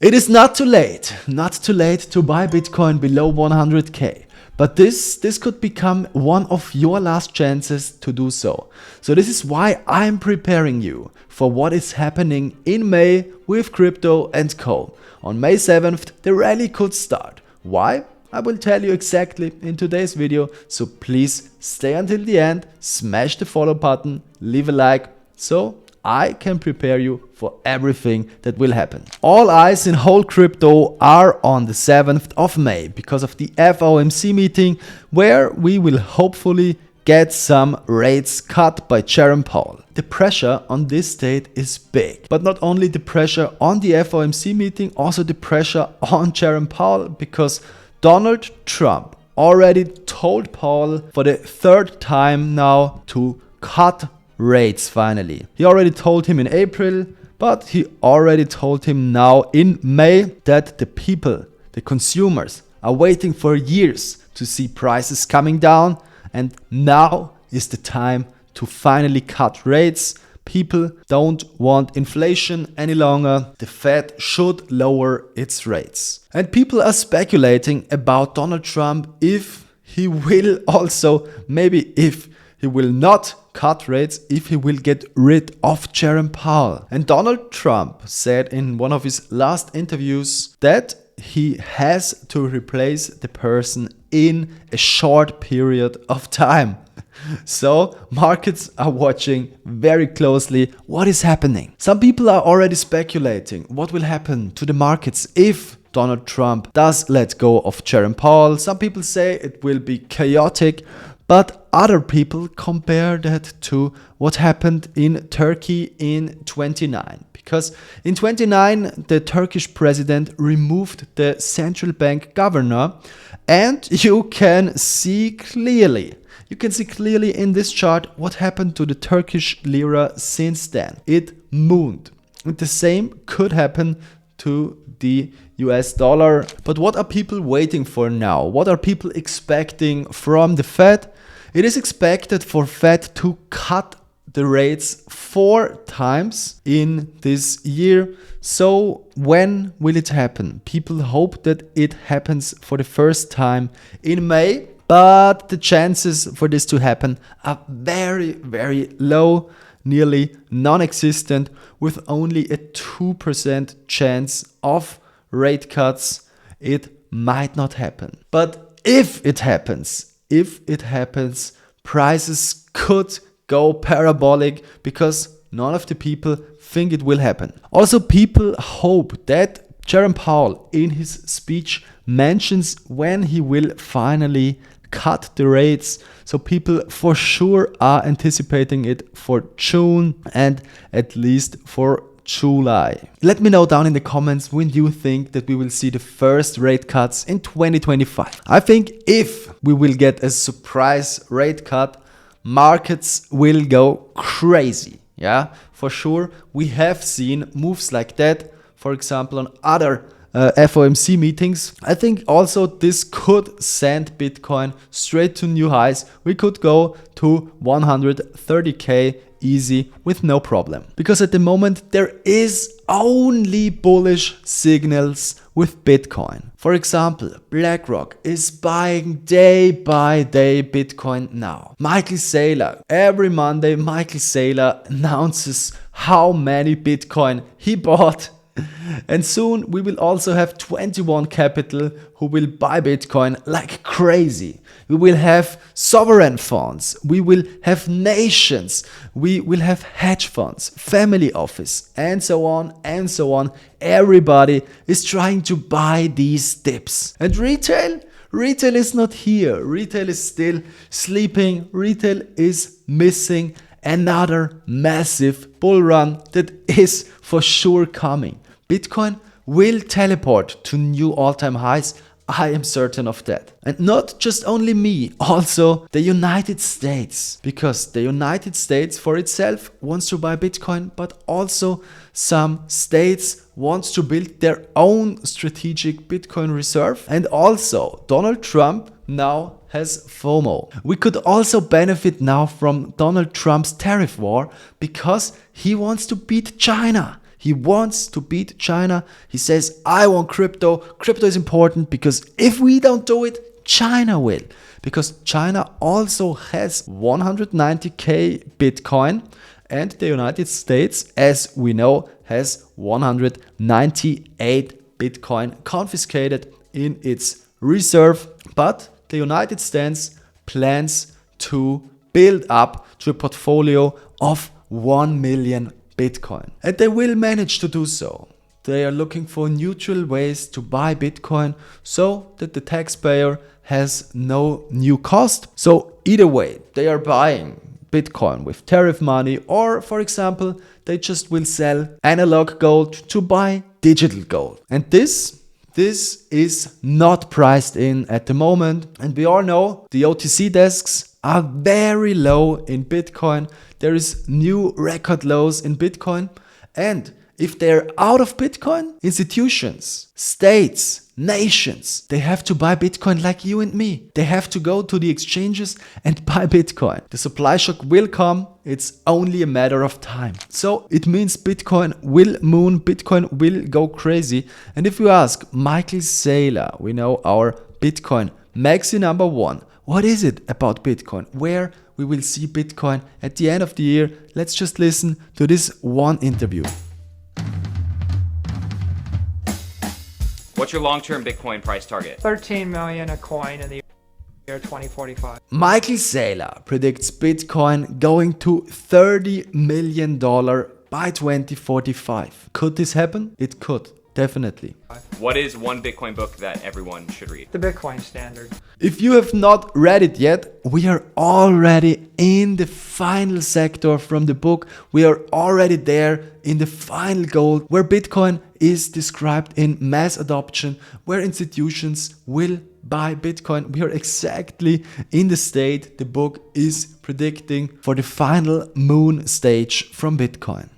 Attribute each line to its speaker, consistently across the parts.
Speaker 1: It is not too late to buy Bitcoin below 100k. But this could become one of your last chances to do so. So this is why I'm preparing you for what is happening in May with crypto and co. On May 7th, the rally could start. Why? I will tell you exactly in today's video. So please stay until the end, smash the follow button, leave a like, so I can prepare you for everything that will happen. All eyes in whole crypto are on the 7th of May because of the FOMC meeting, where we will hopefully get some rates cut by Jerome Powell. The pressure on this date is big, but not only the pressure on the FOMC meeting, also the pressure on Jerome Powell, because Donald Trump already told Powell for the third time now to cut rates finally. He already told him in April, but he already told him now in May that the people, the consumers, are waiting for years to see prices coming down, and now is the time to finally cut rates. People don't want inflation any longer. The Fed should lower its rates. And people are speculating about Donald Trump, if he will also, maybe if he will not cut rates, if he will get rid of Jerome Powell. And Donald Trump said in one of his last interviews that he has to replace the person in a short period of time. So markets are watching very closely what is happening. Some people are already speculating what will happen to the markets if Donald Trump does let go of Jerome Powell. Some people say it will be chaotic, but other people compare that to what happened in Turkey in 29. Because in 29, the Turkish president removed the central bank governor, and you can see clearly in this chart what happened to the Turkish lira since then. It mooned. And the same could happen to the US dollar. But what are people waiting for now? What are people expecting from the Fed? It is expected for Fed to cut the rates 4 times in this year. So when will it happen? People hope that it happens for the first time in May, but the chances for this to happen are very, very low, nearly non-existent, with only a 2% chance of rate cuts. It might not happen. But if it happens, prices could go parabolic, because none of the people think it will happen. Also, people hope that Jerome Powell in his speech mentions when he will finally cut the rates. So people for sure are anticipating it for June and at least for July. Let me know down in the comments when you think that we will see the first rate cuts in 2025. I think if we will get a surprise rate cut, markets will go crazy. Yeah, for sure. We have seen moves like that, for example, on other FOMC meetings. I think also this could send Bitcoin straight to new highs. We could go to 130k easy with no problem. Because at the moment there is only bullish signals with Bitcoin. For example, BlackRock is buying day by day Bitcoin now. Michael Saylor, every Monday Michael Saylor announces how many Bitcoin he bought. And soon we will also have 21 Capital who will buy Bitcoin like crazy. We will have sovereign funds, we will have nations, we will have hedge funds, family office, and so on and so on. Everybody is trying to buy these dips. And retail is not here. Retail is still sleeping. Retail is missing another massive bull run that is for sure coming. Bitcoin will teleport to new all-time highs. I am certain of that. And not just only me, also the United States. Because the United States for itself wants to buy Bitcoin, but also some states want to build their own strategic Bitcoin reserve. And also Donald Trump now has FOMO. We could also benefit now from Donald Trump's tariff war, because he wants to beat China. He wants to beat China. He says, I want crypto. Crypto is important because if we don't do it, China will. Because China also has 190k Bitcoin and the United States, as we know, has 198 Bitcoin confiscated in its reserve. But the United States plans to build up to a portfolio of 1 million Bitcoin. And they will manage to do so. They are looking for neutral ways to buy Bitcoin so that the taxpayer has no new cost. So either way, they are buying Bitcoin with tariff money, or for example, they just will sell analog gold to buy digital gold. And this is not priced in at the moment. And we all know the OTC desks are very low in Bitcoin. There is new record lows in Bitcoin. And if they're out of Bitcoin, institutions, states, nations, they have to buy Bitcoin like you and me. They have to go to the exchanges and buy Bitcoin. The supply shock will come. It's only a matter of time. So it means Bitcoin will moon, Bitcoin will go crazy. And if you ask Michael Saylor, we know our Bitcoin Maxi number 1, what is it about Bitcoin? Where we will see Bitcoin at the end of the year? Let's just listen to this one interview.
Speaker 2: What's your long-term Bitcoin price target?
Speaker 3: 13 million a coin in the year 2045.
Speaker 1: Michael Saylor predicts Bitcoin going to $30 million by 2045. Could this happen? It could, definitely.
Speaker 2: What is one Bitcoin book that everyone should read?
Speaker 3: The Bitcoin Standard.
Speaker 1: If you have not read it yet, we are already in the final sector from the book. We are already there in the final goal where Bitcoin is described in mass adoption, where institutions will buy Bitcoin. We are exactly in the state the book is predicting for the final moon stage from Bitcoin.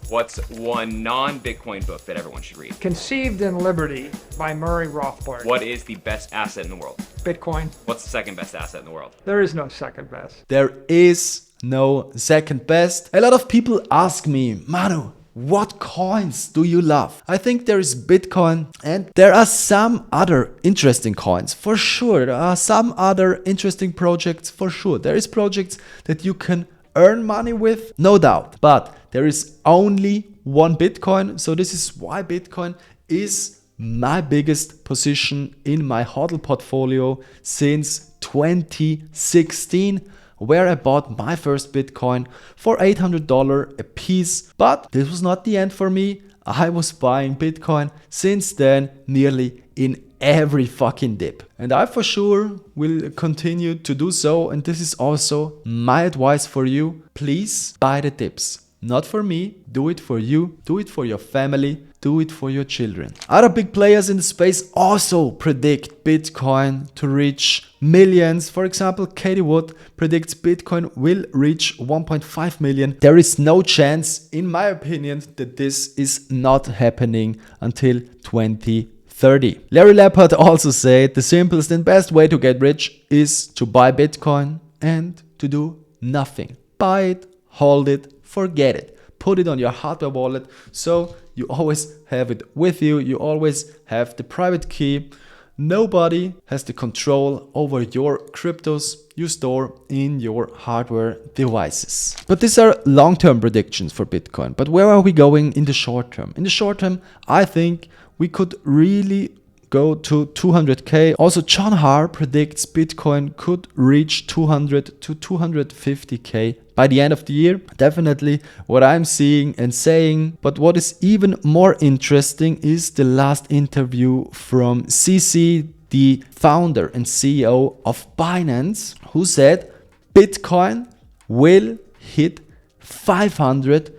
Speaker 2: What's one non-Bitcoin book that everyone should read?
Speaker 3: Conceived in Liberty by Murray Rothbard.
Speaker 2: What is the best asset in the world?
Speaker 3: Bitcoin.
Speaker 2: What's the second best asset in the world?
Speaker 3: There is no second best.
Speaker 1: There is no second best. A lot of people ask me, Manu, what coins do you love? I think there is Bitcoin and there are some other interesting coins for sure. There are some other interesting projects for sure. There is projects that you can earn money with, no doubt. But there is only one Bitcoin. So this is why Bitcoin is my biggest position in my HODL portfolio since 2016, where I bought my first Bitcoin for $800 a piece. But this was not the end for me. I was buying Bitcoin since then nearly in every fucking dip. And I for sure will continue to do so. And this is also my advice for you. Please buy the dips. Not for me, do it for you, do it for your family, do it for your children. Other big players in the space also predict Bitcoin to reach millions. For example, Katie Wood predicts Bitcoin will reach 1.5 million. There is no chance, in my opinion, that this is not happening until 2030. Larry Lepard also said the simplest and best way to get rich is to buy Bitcoin and to do nothing. Buy it, hold it, forget it. Put it on your hardware wallet so you always have it with you. You always have the private key. Nobody has the control over your cryptos you store in your hardware devices. But these are long-term predictions for Bitcoin. But where are we going in the short term? In the short term, I think we could really go to 200k. Also, John Haar predicts Bitcoin could reach 200 to 250k by the end of the year. Definitely what I'm seeing and saying. But what is even more interesting is the last interview from CC, the founder and CEO of Binance, who said Bitcoin will hit $500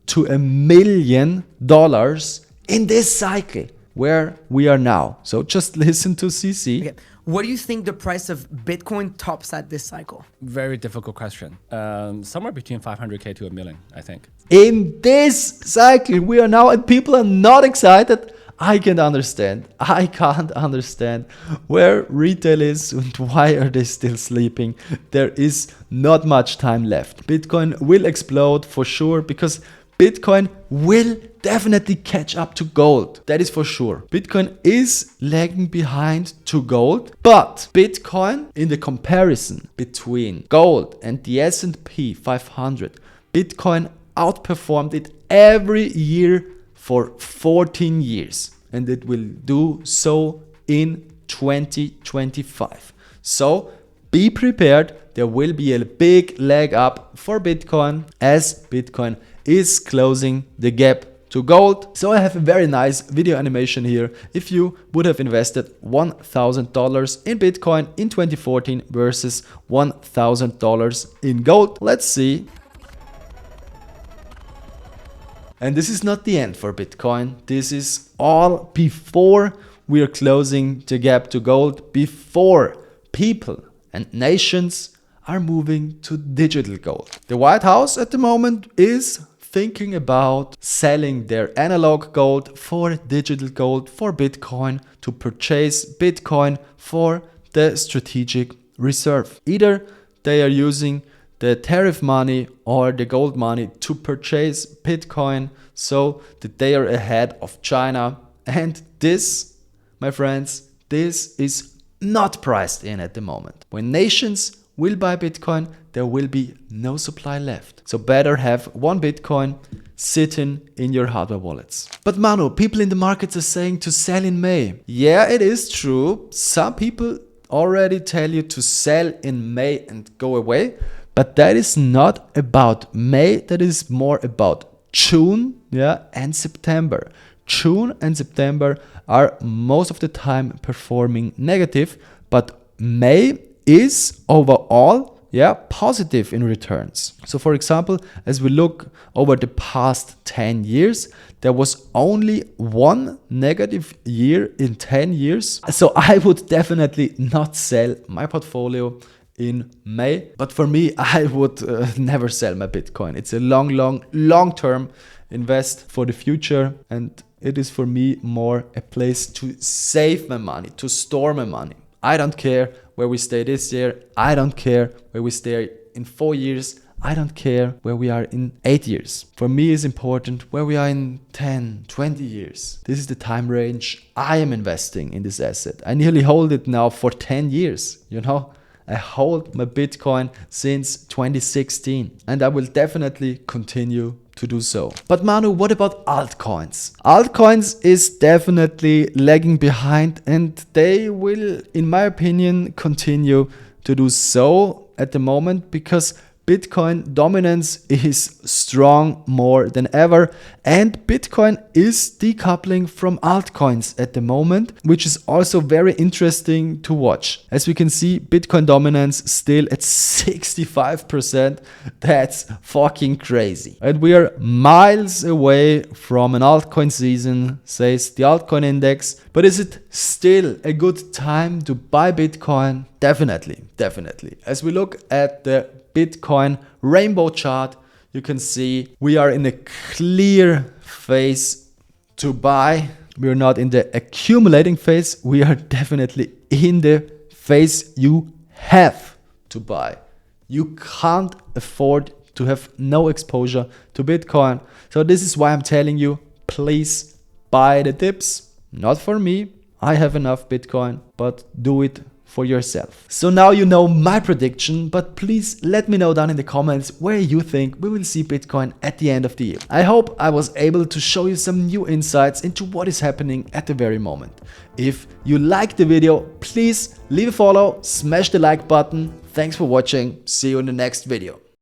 Speaker 1: to $1 million in this cycle where we are now. So just listen to CC.
Speaker 4: Okay. What do you think the price of Bitcoin tops at this cycle?
Speaker 5: Very difficult question. Somewhere between 500k to $1 million, I think.
Speaker 1: In this cycle we are now, and people are not excited. I can't understand. I can't understand where retail is and why are they still sleeping. There is not much time left. Bitcoin will explode for sure because Bitcoin will definitely catch up to gold. That is for sure. Bitcoin is lagging behind to gold, but Bitcoin, in the comparison between gold and the S&P 500, Bitcoin outperformed it every year for 14 years, and it will do so in 2025. So be prepared. There will be a big leg up for Bitcoin as Bitcoin is closing the gap to gold. So I have a very nice video animation here. If you would have invested $1,000 in Bitcoin in 2014 versus $1,000 in gold. Let's see. And this is not the end for Bitcoin. This is all before we are closing the gap to gold, before people and nations are moving to digital gold. The White House at the moment is thinking about selling their analog gold for digital gold, for Bitcoin, to purchase Bitcoin for the strategic reserve. Either they are using the tariff money or the gold money to purchase Bitcoin so that they are ahead of China. And this, my friends, this is not priced in at the moment. When nations will buy Bitcoin, there will be no supply left. So better have one Bitcoin sitting in your hardware wallets. But Manu, people in the markets are saying to sell in May. Yeah, it is true. Some people already tell you to sell in May and go away. But that is not about May. That is more about June, and September. June and September are most of the time performing negative, but May is overall positive in returns. So for example, as we look over the past 10 years, there was only one negative year in 10 years. So I would definitely not sell my portfolio in May. But for me, I would never sell my Bitcoin. It's a long-term invest for the future. And it is for me more a place to save my money, to store my money. I don't care where we stay this year. I don't care where we stay in 4 years. I don't care where we are in 8 years. For me, it's important where we are in 10, 20 years. This is the time range I am investing in this asset. I nearly hold it now for 10 years, I hold my Bitcoin since 2016 and I will definitely continue to do so. But Manu, what about altcoins? Altcoins is definitely lagging behind and they will, in my opinion, continue to do so at the moment because Bitcoin dominance is strong more than ever and Bitcoin is decoupling from altcoins at the moment, which is also very interesting to watch. As we can see, Bitcoin dominance still at 65%. That's fucking crazy. And we are miles away from an altcoin season, says the altcoin index. But is it still a good time to buy Bitcoin? Definitely. As we look at the Bitcoin rainbow chart, you can see we are in a clear phase to buy. We are not in the accumulating phase. We are definitely in the phase you have to buy. You can't afford to have no exposure to Bitcoin. So this is why I'm telling you, please buy the dips. Not for me. I have enough Bitcoin, but do it for yourself. So now you know my prediction, but please let me know down in the comments where you think we will see Bitcoin at the end of the year. I hope I was able to show you some new insights into what is happening at the very moment. If you liked the video, please leave a follow, smash the like button. Thanks for watching. See you in the next video.